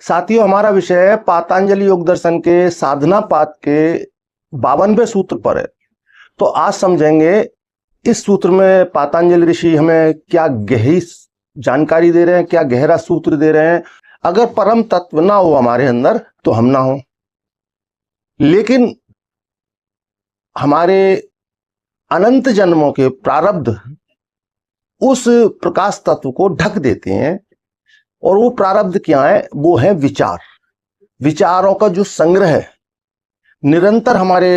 साथियों, हमारा विषय है पातंजलि योग दर्शन के साधना पाद के 52वें सूत्र पर है। तो आज समझेंगे इस सूत्र में पातंजलि ऋषि हमें क्या गहरी जानकारी दे रहे हैं, क्या गहरा सूत्र दे रहे हैं। अगर परम तत्व ना हो हमारे अंदर तो हम ना हो, लेकिन हमारे अनंत जन्मों के प्रारब्ध उस प्रकाश तत्व को ढक देते हैं। और वो प्रारब्ध क्या है? वो है विचार। विचारों का जो संग्रह है निरंतर हमारे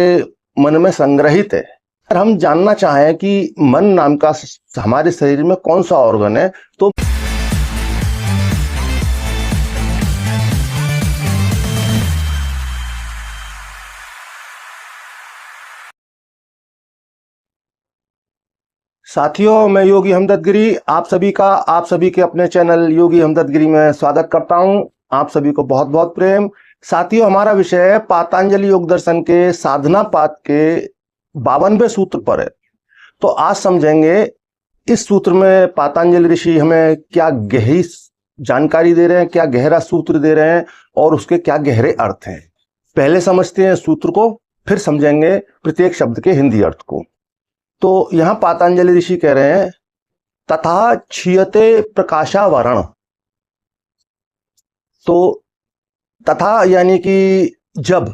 मन में संग्रहित है। अगर हम जानना चाहें कि मन नाम का हमारे शरीर में कौन सा ऑर्गन है, तो साथियों, मैं योगी हमदर्द गिरी आप सभी के अपने चैनल योगी हमदर्द गिरी में स्वागत करता हूं। आप सभी को बहुत बहुत प्रेम। साथियों, हमारा विषय है पातंजलि योग दर्शन के साधना पाद के 52वें सूत्र पर है। तो आज समझेंगे इस सूत्र में पातंजलि ऋषि हमें क्या गहरी जानकारी दे रहे हैं, क्या गहरा सूत्र दे रहे हैं और उसके क्या गहरे अर्थ हैं। पहले समझते हैं सूत्र को, फिर समझेंगे प्रत्येक शब्द के हिंदी अर्थ को। तो यहां पातंजलि ऋषि कह रहे हैं तथा क्षीयते प्रकाशावरण। तो तथा यानी कि जब,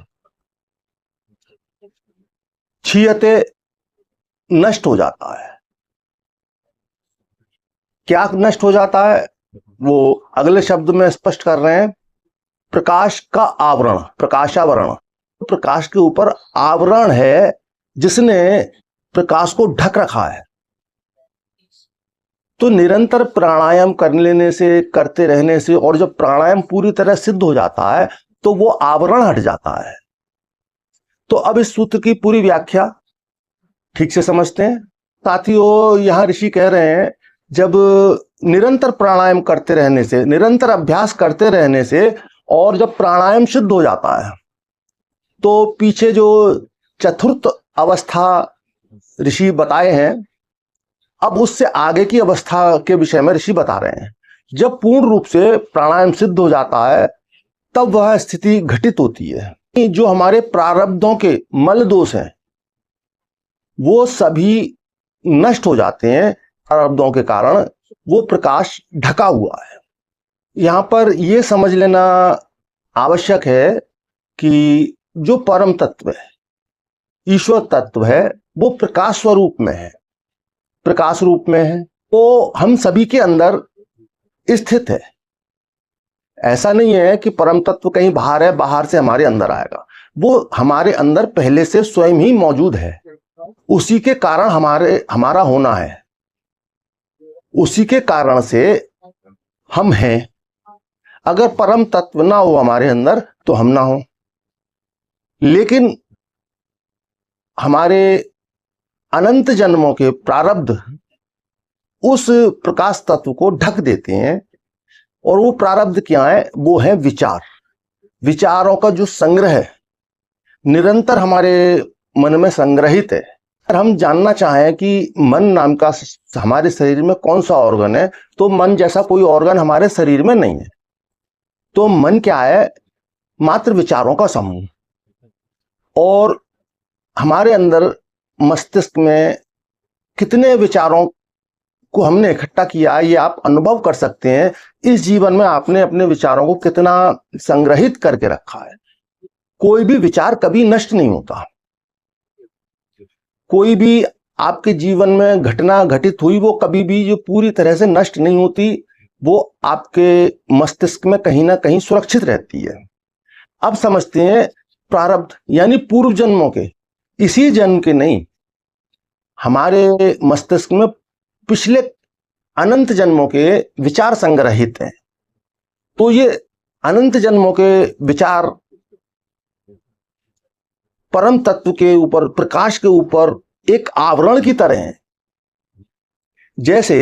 क्षीयते नष्ट हो जाता है। क्या नष्ट हो जाता है वो अगले शब्द में स्पष्ट कर रहे हैं। प्रकाश का आवरण, प्रकाशावरण, प्रकाश के ऊपर आवरण है जिसने प्रकाश को ढक रखा है। तो निरंतर प्राणायाम कर लेने से, करते रहने से, और जब प्राणायाम पूरी तरह सिद्ध हो जाता है तो वो आवरण हट जाता है। तो अब इस सूत्र की पूरी व्याख्या ठीक से समझते हैं। साथियों, यहां ऋषि कह रहे हैं जब निरंतर प्राणायाम करते रहने से, निरंतर अभ्यास करते रहने से, और जब प्राणायाम सिद्ध हो जाता है तो पीछे जो चतुर्थ अवस्था ऋषि बताए हैं, अब उससे आगे की अवस्था के विषय में ऋषि बता रहे हैं। जब पूर्ण रूप से प्राणायाम सिद्ध हो जाता है तब वह स्थिति घटित होती है। जो हमारे प्रारब्धों के मल दोष हैं वो सभी नष्ट हो जाते हैं। प्रारब्धों के कारण वो प्रकाश ढका हुआ है। यहां पर यह समझ लेना आवश्यक है कि जो परम तत्व है, ईश्वर तत्व है, वो प्रकाश स्वरूप में है, प्रकाश रूप में है। वो हम सभी के अंदर स्थित है। ऐसा नहीं है कि परम तत्व कहीं बाहर है, बाहर से हमारे अंदर आएगा। वो हमारे अंदर पहले से स्वयं ही मौजूद है। उसी के कारण हमारा होना है। उसी के कारण से हम हैं। अगर परम तत्व ना हो हमारे अंदर तो हम ना हो, लेकिन हमारे अनंत जन्मों के प्रारब्ध उस प्रकाश तत्व को ढक देते हैं। और वो प्रारब्ध क्या है? वो है विचार। विचारों का जो संग्रह है निरंतर हमारे मन में संग्रहित है। अगर हम जानना चाहें कि मन नाम का हमारे शरीर में कौन सा ऑर्गन है, तो मन जैसा कोई ऑर्गन हमारे शरीर में नहीं है। तो मन क्या है? मात्र विचारों का समूह। और हमारे अंदर मस्तिष्क में कितने विचारों को हमने इकट्ठा किया, ये आप अनुभव कर सकते हैं। इस जीवन में आपने अपने विचारों को कितना संग्रहित करके रखा है। कोई भी विचार कभी नष्ट नहीं होता। कोई भी आपके जीवन में घटना घटित हुई, वो कभी भी जो पूरी तरह से नष्ट नहीं होती, वो आपके मस्तिष्क में कहीं ना कहीं सुरक्षित रहती है। अब समझते हैं प्रारब्ध यानी पूर्व जन्मों के, इसी जन्म के नहीं, हमारे मस्तिष्क में पिछले अनंत जन्मों के विचार संग्रहित हैं। तो ये अनंत जन्मों के विचार परम तत्व के ऊपर, प्रकाश के ऊपर एक आवरण की तरह हैं। जैसे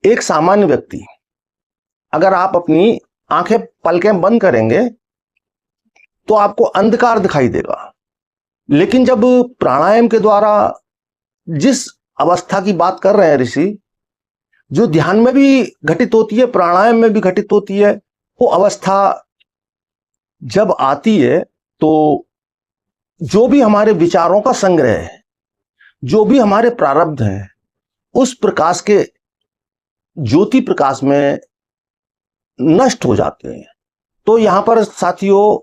एक सामान्य व्यक्ति, अगर आप अपनी आंखें पलकें बंद करेंगे तो आपको अंधकार दिखाई देगा। लेकिन जब प्राणायाम के द्वारा जिस अवस्था की बात कर रहे हैं ऋषि, जो ध्यान में भी घटित होती है, प्राणायाम में भी घटित होती है, वो अवस्था जब आती है तो जो भी हमारे विचारों का संग्रह है, जो भी हमारे प्रारब्ध हैं, उस प्रकाश के ज्योति प्रकाश में नष्ट हो जाते हैं। तो यहां पर साथियों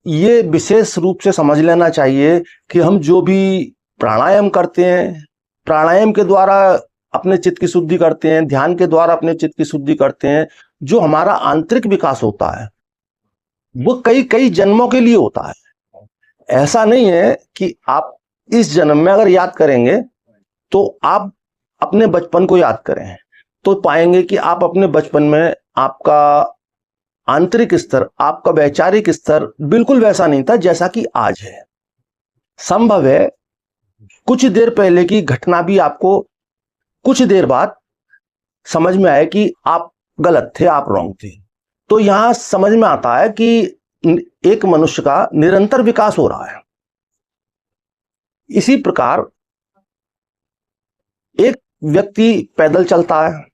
ये विशेष रूप से समझ लेना चाहिए कि हम जो भी प्राणायाम करते हैं, प्राणायाम के द्वारा अपने चित्त की शुद्धि करते हैं, ध्यान के द्वारा अपने चित्त की शुद्धि करते हैं, जो हमारा आंतरिक विकास होता है वो कई कई जन्मों के लिए होता है। ऐसा नहीं है कि आप इस जन्म में अगर याद करेंगे तो आप अपने बचपन को याद करें तो पाएंगे कि आप अपने बचपन में आपका आंतरिक स्तर, आपका वैचारिक स्तर बिल्कुल वैसा नहीं था जैसा कि आज है। संभव है कुछ देर पहले की घटना भी आपको कुछ देर बाद समझ में आए कि आप गलत थे, आप रॉन्ग थे। तो यहां समझ में आता है कि एक मनुष्य का निरंतर विकास हो रहा है। इसी प्रकार एक व्यक्ति पैदल चलता है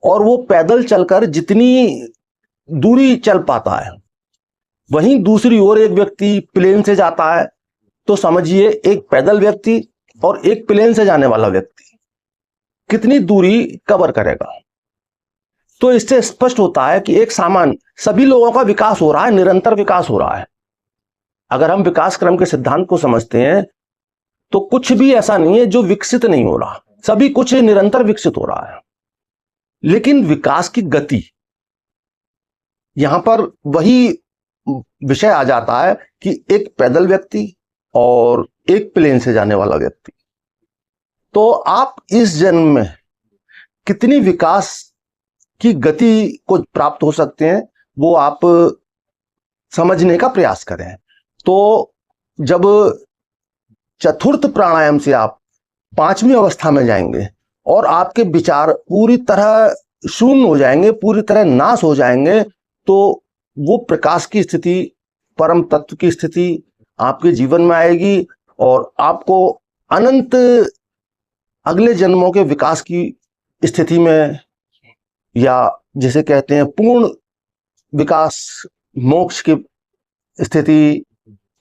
और वो पैदल चलकर जितनी दूरी चल पाता है, वहीं दूसरी ओर एक व्यक्ति प्लेन से जाता है, तो समझिए एक पैदल व्यक्ति और एक प्लेन से जाने वाला व्यक्ति कितनी दूरी कवर करेगा। तो इससे स्पष्ट होता है कि एक सामान्य सभी लोगों का विकास हो रहा है, निरंतर विकास हो रहा है। अगर हम विकास क्रम के सिद्धांत को समझते हैं तो कुछ भी ऐसा नहीं है जो विकसित नहीं हो रहा, सभी कुछ निरंतर विकसित हो रहा है। लेकिन विकास की गति, यहां पर वही विषय आ जाता है कि एक पैदल व्यक्ति और एक प्लेन से जाने वाला व्यक्ति। तो आप इस जन्म में कितनी विकास की गति को प्राप्त हो सकते हैं वो आप समझने का प्रयास करें। तो जब चतुर्थ प्राणायाम से आप पांचवी अवस्था में जाएंगे और आपके विचार पूरी तरह शून्य हो जाएंगे, पूरी तरह नाश हो जाएंगे, तो वो प्रकाश की स्थिति, परम तत्व की स्थिति आपके जीवन में आएगी और आपको अनंत अगले जन्मों के विकास की स्थिति में, या जिसे कहते हैं पूर्ण विकास, मोक्ष की स्थिति,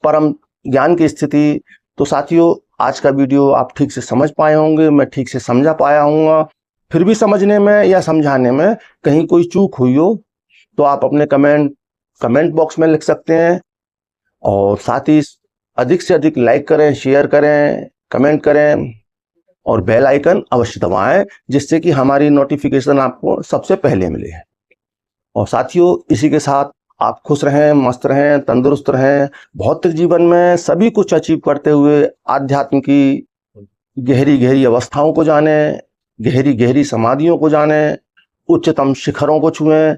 परम ज्ञान की स्थिति। तो साथियों आज का वीडियो आप ठीक से समझ पाए होंगे, मैं ठीक से समझा पाया हूँ। फिर भी समझने में या समझाने में कहीं कोई चूक हुई हो तो आप अपने कमेंट बॉक्स में लिख सकते हैं। और साथ ही अधिक से अधिक लाइक करें, शेयर करें, कमेंट करें और बेल आइकन अवश्य दबाएं, जिससे कि हमारी नोटिफिकेशन आपको सबसे पहले मिले। और साथियों इसी के साथ आप खुश रहें, मस्त रहें, तंदुरुस्त रहें, भौतिक जीवन में सभी कुछ अचीव करते हुए आध्यात्म की गहरी गहरी अवस्थाओं को जानें, गहरी गहरी समाधियों को जानें, उच्चतम शिखरों को छुएं।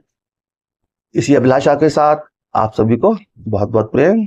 इसी अभिलाषा के साथ आप सभी को बहुत बहुत प्रेम।